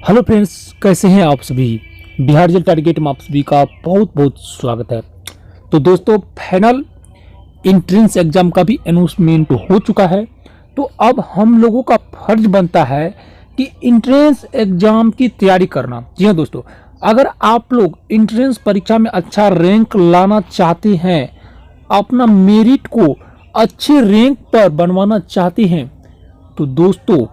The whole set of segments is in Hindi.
हेलो फ्रेंड्स, कैसे हैं आप सभी। बिहार जल टारगेट में आप सभी का बहुत बहुत स्वागत है। तो दोस्तों, फाइनल एंट्रेंस एग्जाम का भी अनाउंसमेंट हो चुका है। तो अब हम लोगों का फर्ज बनता है कि एंट्रेंस एग्जाम की तैयारी करना। जी हाँ दोस्तों, अगर आप लोग एंट्रेंस परीक्षा में अच्छा रैंक लाना चाहते हैं, अपना मेरिट को अच्छे रैंक पर बनवाना चाहते हैं, तो दोस्तों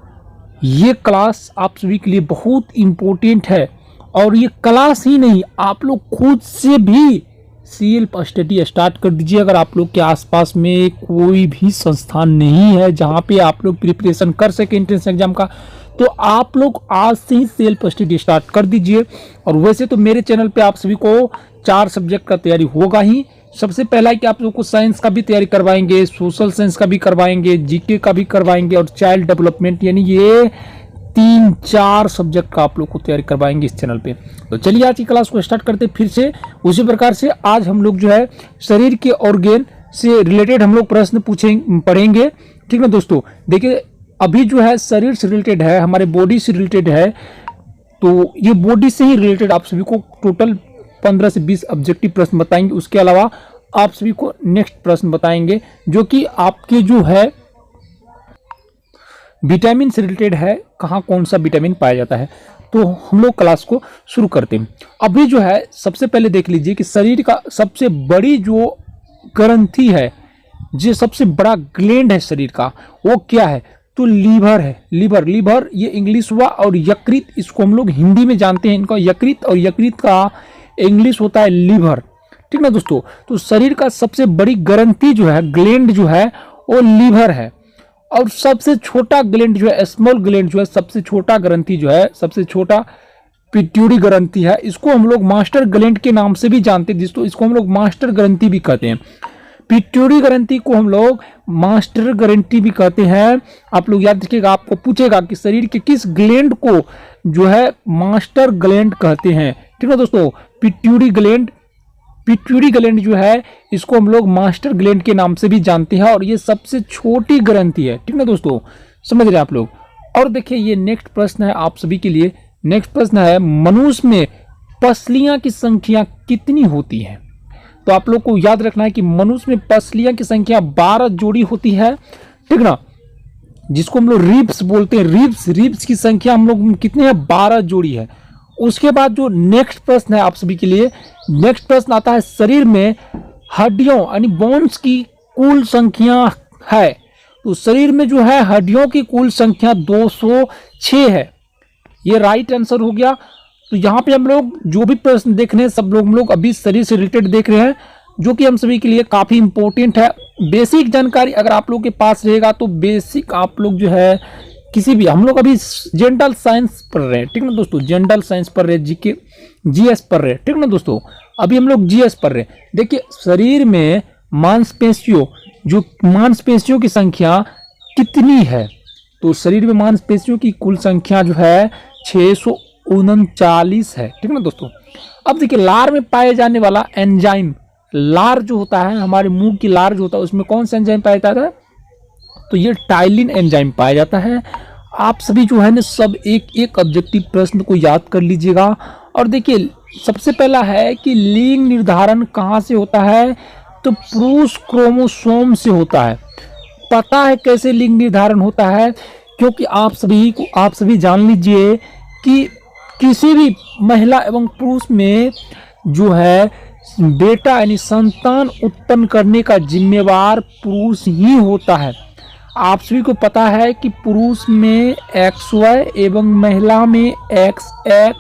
ये क्लास आप सभी के लिए बहुत इम्पोर्टेंट है। और ये क्लास ही नहीं, आप लोग खुद से भी सेल्फ स्टडी स्टार्ट कर दीजिए। अगर आप लोग के आसपास में कोई भी संस्थान नहीं है जहाँ पे आप लोग प्रिपरेशन कर सके एंट्रेंस एग्जाम का, तो आप लोग आज से ही सेल्फ स्टडी स्टार्ट कर दीजिए। और वैसे तो मेरे चैनल पे आप सभी को 4 सब्जेक्ट का तैयारी होगा ही। सबसे पहला है कि आप लोग को साइंस का भी तैयारी करवाएंगे, सोशल साइंस का भी करवाएंगे, जीके का भी करवाएंगे और चाइल्ड डेवलपमेंट, यानी ये 3-4 सब्जेक्ट का आप लोग को तैयारी करवाएंगे इस चैनल पे। तो चलिए आज की क्लास को स्टार्ट करते फिर से उसी प्रकार से। आज हम लोग जो है शरीर के ऑर्गेन से रिलेटेड हम लोग प्रश्न पढ़ेंगे। ठीक ना दोस्तों, देखिए अभी जो है शरीर से रिलेटेड है, हमारे बॉडी से रिलेटेड है। तो ये बॉडी से ही रिलेटेड आप सभी को टोटल 15 से 20 ऑब्जेक्टिव प्रश्न बताएंगे। उसके अलावा आप सभी को नेक्स्ट प्रश्न बताएंगे जो कि आपके जो है विटामिन से रिलेटेड है, कहाँ कौन सा विटामिन पाया जाता है। तो हम लोग क्लास को शुरू करते हैं। अभी जो है सबसे पहले देख लीजिए कि शरीर का सबसे बड़ी जो ग्रंथि है, जो सबसे बड़ा ग्लैंड है शरीर का, वो क्या है? तो लीवर है। लीवर ये इंग्लिश हुआ, और यकृत इसको हम लोग हिंदी में जानते हैं इनका यकृत, और यकृत का इंग्लिश होता है लीवर। ठीक ना दोस्तों, तो शरीर का सबसे बड़ी ग्रंथि जो है, ग्लैंड जो है, वो लीवर है। और सबसे छोटा ग्लैंड जो है, स्मॉल ग्लैंड जो है, सबसे छोटा ग्रंथि जो है, सबसे छोटा पिट्यूटरी ग्रंथि है। इसको हम लोग मास्टर ग्लैंड के नाम से भी जानते हैं दोस्तों। इसको हम लोग मास्टर ग्रंथि भी कहते हैं। पिट्यूटरी ग्रंथि को हम लोग मास्टर ग्रंथि भी कहते हैं। आप लोग याद रखिएगा, आपको पूछेगा कि शरीर के किस ग्लैंड को जो है मास्टर ग्लैंड कहते हैं। ठीक है दोस्तों, पिट्यूटरी ग्लैंड जो है, इसको हम लोग मास्टर ग्लैंड के नाम से भी जानते हैं, और ये सबसे छोटी ग्रंथि है। ठीक है दोस्तों, समझ रहे हैं आप लोग। और देखिए ये नेक्स्ट प्रश्न है आप सभी के लिए। नेक्स्ट प्रश्न है, मनुष्य में पसलियां की संख्या कितनी होती है? तो आप लोग को याद रखना है कि मनुष्य में पसलियां की संख्या 12 जोड़ी होती है। ठीक ना, जिसको हम लोग रिब्स बोलते हैं। रिब्स की संख्या हम लोग कितने हैं? 12 जोड़ी है। उसके बाद जो नेक्स्ट प्रश्न है आप सभी के लिए, नेक्स्ट प्रश्न आता है, शरीर में हड्डियों यानी बोन्स की कुल संख्या है। तो शरीर में जो है हड्डियों की कुल संख्या 206 है। ये राइट आंसर हो गया। तो यहाँ पे हम लोग जो भी प्रश्न देख रहे हैं, सब लोग हम लोग अभी शरीर से रिलेटेड देख रहे हैं, जो कि हम सभी के लिए काफी इंपॉर्टेंट है। बेसिक जानकारी अगर आप लोग के पास रहेगा तो बेसिक आप लोग जो है किसी भी, हम लोग अभी जनरल साइंस पढ़ रहे हैं। ठीक ना दोस्तों, जनरल साइंस पढ़ रहे हैं, जीके जीएस पढ़ रहे हैं। ठीक ना दोस्तों, अभी हम लोग जीएस पढ़ रहे हैं। देखिए शरीर में मांसपेशियों की संख्या कितनी है? तो शरीर में मांसपेशियों की कुल संख्या जो है 639 है। ठीक ना दोस्तों, अब देखिए लार में पाए जाने वाला एंजाइम, लार जो होता है, हमारे मुंह की लार जो होता है, उसमें कौन सा एंजाइम पाया जाता है? तो ये टाइलिन एंजाइम पाया जाता है। आप सभी जो है ना सब एक एक ऑब्जेक्टिव प्रश्न को याद कर लीजिएगा। और देखिए सबसे पहला है कि लिंग निर्धारण कहाँ से होता है? तो पुरुष क्रोमोसोम से होता है। पता है कैसे लिंग निर्धारण होता है? क्योंकि आप सभी जान लीजिए कि किसी भी महिला एवं पुरुष में जो है बेटा यानी संतान उत्पन्न करने का जिम्मेवार पुरुष ही होता है। आप सभी को पता है कि पुरुष में XY एवं महिला में XX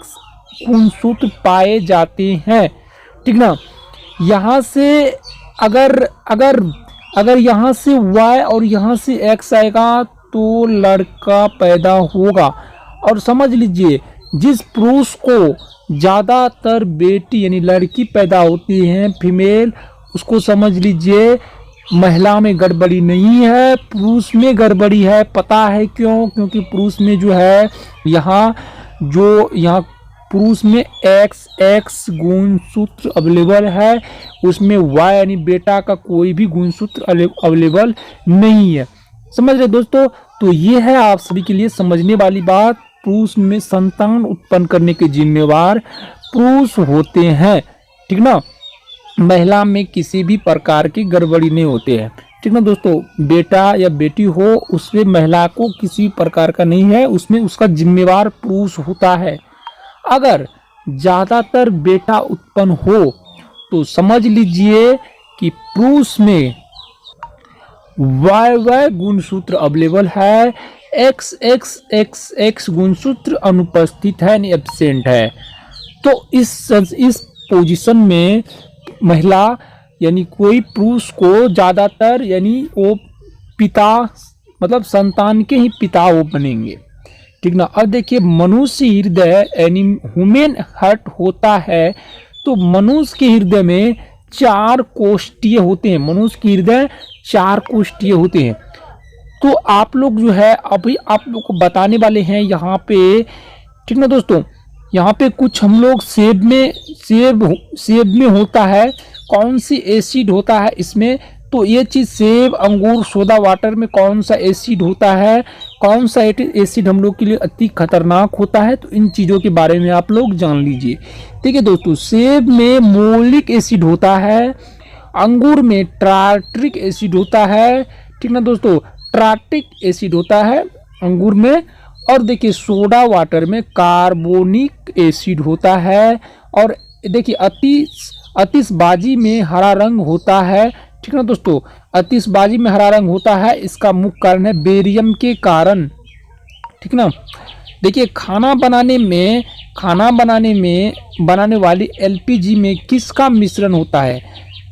गुणसूत्र पाए जाते हैं। ठीक ना, यहाँ से अगर यहाँ से Y और यहाँ से X आएगा तो लड़का पैदा होगा। और समझ लीजिए जिस पुरुष को ज़्यादातर बेटी यानी लड़की पैदा होती हैं, फीमेल, उसको समझ लीजिए महिला में गड़बड़ी नहीं है, पुरुष में गड़बड़ी है। पता है क्यों? क्योंकि पुरुष में जो है यहाँ पुरुष में XX गुणसूत्र अवेलेबल है, उसमें Y यानी बेटा का कोई भी गुणसूत्र अवेलेबल नहीं है। समझ रहे दोस्तों? तो ये है आप सभी के लिए समझने वाली बात। पुरुष में संतान उत्पन्न करने के जिम्मेवार पुरुष होते हैं, ठीक ना। महिला में किसी भी प्रकार की गड़बड़ी नहीं होते हैं, ठीक ना दोस्तों। बेटा या बेटी हो, उसमें महिला को किसी प्रकार का नहीं है, उसमें उसका जिम्मेवार पुरुष होता है। अगर ज़्यादातर बेटा उत्पन्न हो तो समझ लीजिए कि पुरुष में वाय गुणसूत्र अवेलेबल है, एक्स गुणसूत्र अनुपस्थित है, यानी एब्सेंट है। तो इस पोजीशन में महिला यानी कोई पुरुष को ज़्यादातर यानी वो पिता मतलब संतान के ही पिता वो बनेंगे, ठीक ना। अब देखिए मनुष्य हृदय यानी ह्यूमन हार्ट होता है, तो मनुष्य के हृदय में 4 कोष्ठीय होते हैं। मनुष्य के हृदय 4 कोष्ठीय होते हैं। तो आप लोग जो है अभी आप लोग को बताने वाले हैं यहाँ पे, ठीक ना दोस्तों। यहाँ पे कुछ हम लोग सेब में होता है, कौन सी एसिड होता है इसमें, तो ये चीज़ सेब, अंगूर, सोडा वाटर में कौन सा एसिड होता है, कौन सा एसिड हम लोग के लिए अति खतरनाक होता है, तो इन चीज़ों के बारे में आप लोग जान लीजिए। ठीक है दोस्तों, सेब में मोलिक एसिड होता है, अंगूर में टार्ट्रिक एसिड होता है, ठीक ना दोस्तों, टार्ट्रिक एसिड होता है अंगूर में। और देखिए सोडा वाटर में कार्बोनिक एसिड होता है। और देखिए आतिशबाजी में हरा रंग होता है, ठीक ना दोस्तों। आतिशबाजी में हरा रंग होता है, इसका मुख्य कारण है बेरियम के कारण, ठीक ना। देखिए खाना बनाने में बनाने वाली एलपीजी में किसका मिश्रण होता है,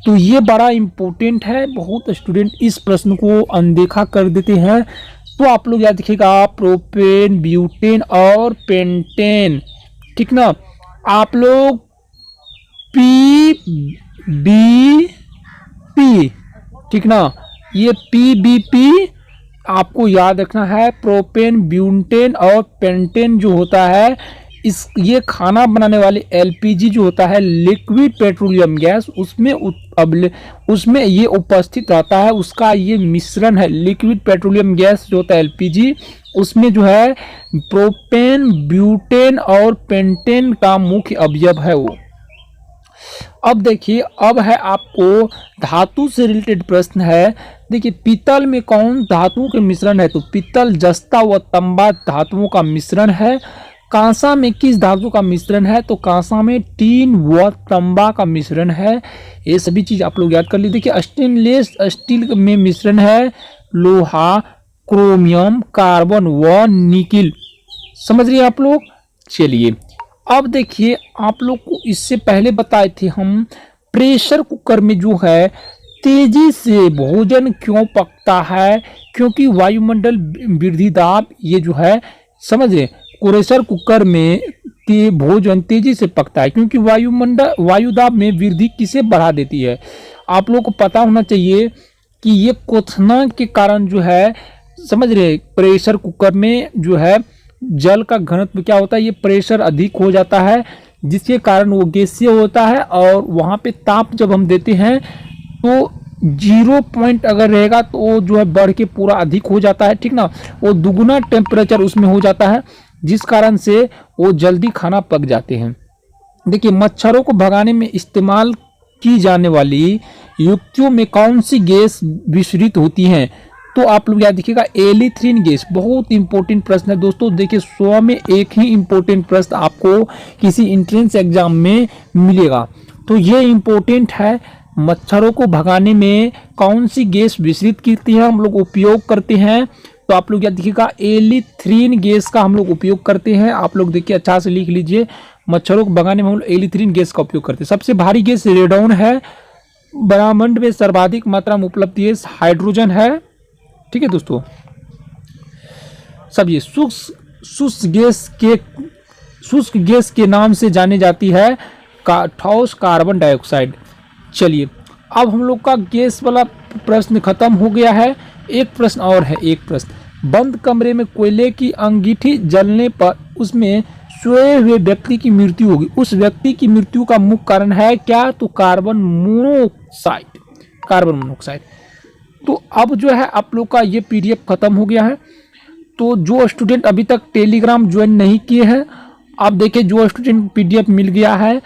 तो ये बड़ा इम्पोर्टेंट है। बहुत स्टूडेंट इस प्रश्न को अनदेखा कर देते हैं। तो आप लोग याद रखिएगा, प्रोपेन, ब्यूटेन और पेंटेन, ठीक ना। आप लोग पी, ठीक ना, ये PBP आपको याद रखना है। प्रोपेन, ब्यूटेन और पेंटेन जो होता है, ये खाना बनाने वाली एलपीजी जो होता है, लिक्विड पेट्रोलियम गैस, उसमें ये उपस्थित रहता है। उसका ये मिश्रण है, लिक्विड पेट्रोलियम गैस जो होता है एलपीजी, उसमें जो है प्रोपेन, ब्यूटेन और पेंटेन का मुख्य अवयव है वो। अब देखिए, अब है आपको धातु से रिलेटेड प्रश्न है। देखिए पीतल में कौन धातुओं के मिश्रण है, तो पीतल जस्ता व तांबा धातुओं का मिश्रण है। कांसा में किस धातु का मिश्रण है, तो कांसा में टीन व तांबा का मिश्रण है। ये सभी चीज आप लोग याद कर लीजिए। देखिए स्टेनलेस स्टील में मिश्रण है लोहा, क्रोमियम, कार्बन व निकिल। समझ रहे आप लोग। चलिए अब देखिए, आप लोग को इससे पहले बताए थे हम, प्रेशर कुकर में जो है तेजी से भोजन क्यों पकता है, क्योंकि वायुमंडल वृद्धि दाब, ये जो है समझ रहे, प्रेशर कुकर में भोजन तेजी से पकता है क्योंकि वायु दाब में वृद्धि किसे बढ़ा देती है। आप लोग को पता होना चाहिए कि ये क्वथना के कारण जो है, समझ रहे, प्रेशर कुकर में जो है जल का घनत्व क्या होता है, ये प्रेशर अधिक हो जाता है, जिसके कारण वो गैसीय होता है। और वहाँ पे ताप जब हम देते हैं तो 0 पॉइंट अगर रहेगा तो वो जो है बढ़ के पूरा अधिक हो जाता है, ठीक ना। वो दुगुना टेम्परेचर उसमें हो जाता है, जिस कारण से वो जल्दी खाना पक जाते हैं। देखिए मच्छरों को भगाने में इस्तेमाल की जाने वाली युक्तियों में कौन सी गैस विसरित होती हैं, तो आप लोग याद रखिएगा एलिथ्रीन गैस। बहुत इंपॉर्टेंट प्रश्न है दोस्तों। देखिए 100 में एक ही इंपॉर्टेंट प्रश्न आपको किसी एंट्रेंस एग्जाम में मिलेगा, तो ये इंपॉर्टेंट है। मच्छरों को भगाने में कौन सी गैस विसरित करती है, हम लोग उपयोग करते हैं, तो आप लोग याद रखिएगा एलिथ्रीन गैस का हम लोग उपयोग करते हैं। आप लोग देखिए अच्छा से लिख लीजिए, मच्छरों को भगाने में हम लोग एलिथ्रीन गैस का उपयोग करते हैं। सबसे भारी गैस रेडॉन है। ब्रह्मांड में सर्वाधिक मात्रा में उपलब्ध गैस हाइड्रोजन है, ठीक है दोस्तों। सब ये शुष्क गैस के नाम से जाने जाती है ठोस कार्बन डाइऑक्साइड। चलिए अब हम लोग का गैस वाला प्रश्न खत्म हो गया है। एक प्रश्न और है, एक प्रश्न, बंद कमरे में कोयले की अंगीठी जलने पर उसमें सोए हुए व्यक्ति की मृत्यु होगी, उस व्यक्ति की मृत्यु का मुख्य कारण है क्या, तो कार्बन मोनोऑक्साइड। तो अब जो है आप लोग का ये PDF खत्म हो गया है। तो जो स्टूडेंट अभी तक टेलीग्राम ज्वाइन नहीं किए हैं, आप देखिए जो स्टूडेंट पीडीएफ मिल गया है।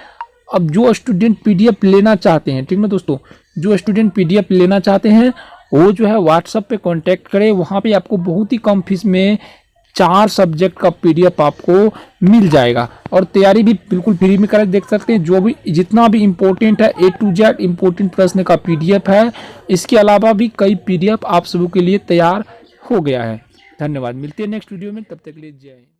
अब जो स्टूडेंट पीडीएफ लेना चाहते हैं, ठीक ना दोस्तों, जो स्टूडेंट पीडीएफ लेना चाहते हैं वो जो है व्हाट्सएप पे कांटेक्ट करें। वहाँ पे आपको बहुत ही कम फीस में 4 सब्जेक्ट का पीडीएफ आपको मिल जाएगा और तैयारी भी बिल्कुल फ्री में कर देख सकते हैं। जो भी जितना भी इम्पोर्टेंट है A to Z इम्पोर्टेंट प्रश्न का पीडीएफ है। इसके अलावा भी कई पीडीएफ आप सभी के लिए तैयार हो गया है। धन्यवाद, मिलते हैं नेक्स्ट वीडियो में, तब तक के लिए जय हिंद।